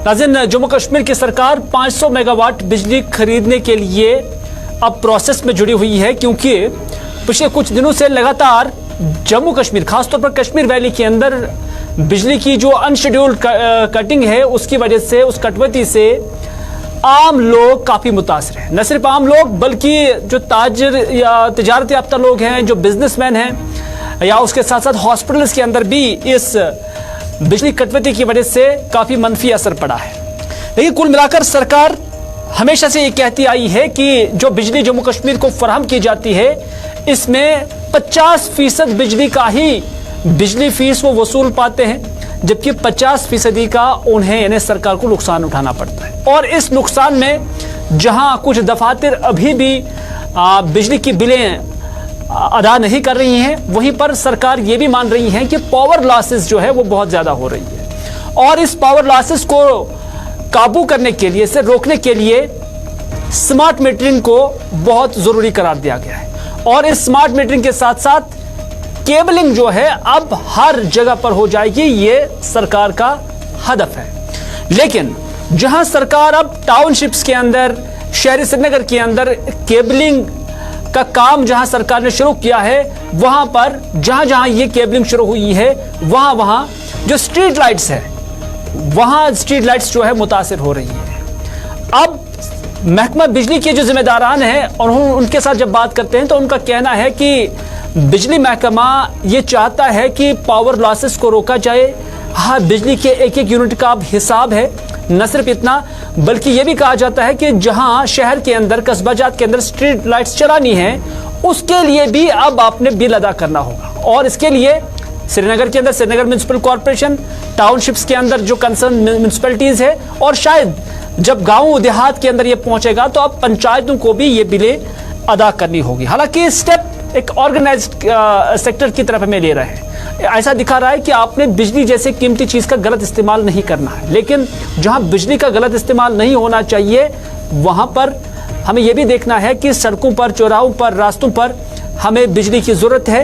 नाज़रीन, जम्मू कश्मीर की सरकार 500 मेगावाट बिजली खरीदने के लिए अब प्रोसेस में जुड़ी हुई है, क्योंकि पिछले कुछ दिनों से लगातार जम्मू कश्मीर, खासतौर पर कश्मीर वैली के अंदर बिजली की जो अनशेड्यूल्ड कटिंग है, उसकी वजह से, उस कटौती से आम लोग काफ़ी मुतासर हैं। न सिर्फ आम लोग, बल्कि जो ताजर या तिजारत याफ्ता लोग हैं, जो बिजनेसमैन हैं, या उसके साथ साथ हॉस्पिटल्स के अंदर भी इस बिजली कटौती की वजह से काफ़ी मनफी असर पड़ा है। लेकिन कुल मिलाकर सरकार हमेशा से ये कहती आई है कि जो बिजली जम्मू कश्मीर को फराहम की जाती है, इसमें 50% बिजली का ही बिजली फीस वो वसूल पाते हैं, जबकि 50% का उन्हें, यानी सरकार को नुकसान उठाना पड़ता है। और इस नुकसान में जहां कुछ दफातर अभी भी बिजली की बिलें अदा नहीं कर रही हैं, वहीं पर सरकार ये भी मान रही है कि पावर लॉसेस जो है वो बहुत ज़्यादा हो रही है, और इस पावर लॉसेस को काबू करने के लिए, इसे रोकने के लिए स्मार्ट मीटरिंग को बहुत ज़रूरी करार दिया गया है। और इस स्मार्ट मीटरिंग के साथ साथ केबलिंग जो है अब हर जगह पर हो जाएगी, ये सरकार का हदफ है। लेकिन जहां सरकार अब टाउनशिप्स के अंदर, शहरी श्रीनगर के अंदर केबलिंग का काम जहां सरकार ने शुरू किया है, वहां पर जहां जहां ये केबलिंग शुरू हुई है, वहां वहां जो स्ट्रीट लाइट्स है, वहां स्ट्रीट लाइट्स जो है मुतासिर हो रही है। अब महकमा बिजली के जो जिम्मेदारान हैं, और उनके साथ जब बात करते हैं तो उनका कहना है कि बिजली महकमा ये चाहता है कि पावर लॉसेस को रोका जाए। हाँ, बिजली के एक एक यूनिट का अब हिसाब है। न सिर्फ इतना, बल्कि ये भी कहा जाता है कि जहां शहर के अंदर, कस्बाजात के अंदर स्ट्रीट लाइट्स चलानी है, उसके लिए भी अब आपने बिल अदा करना होगा। और इसके लिए श्रीनगर के अंदर श्रीनगर म्युनिसिपल कॉर्पोरेशन, टाउनशिप्स के अंदर जो कंसर्न म्युनिसिपैलिटीज है, और शायद जब गांव देहात के अंदर ये पहुंचेगा तो अब पंचायतों को भी ये बिलें अदा करनी होगी। हालांकि स्टेप एक ऑर्गेनाइज्ड सेक्टर की तरफ में ले रहे हैं। ऐसा दिखा रहा है कि आपने बिजली जैसे कीमती चीज का गलत इस्तेमाल नहीं करना है, लेकिन जहां बिजली का गलत इस्तेमाल नहीं होना चाहिए, वहां पर हमें यह भी देखना है कि सड़कों पर, चौराहों पर, रास्तों पर हमें बिजली की जरूरत है।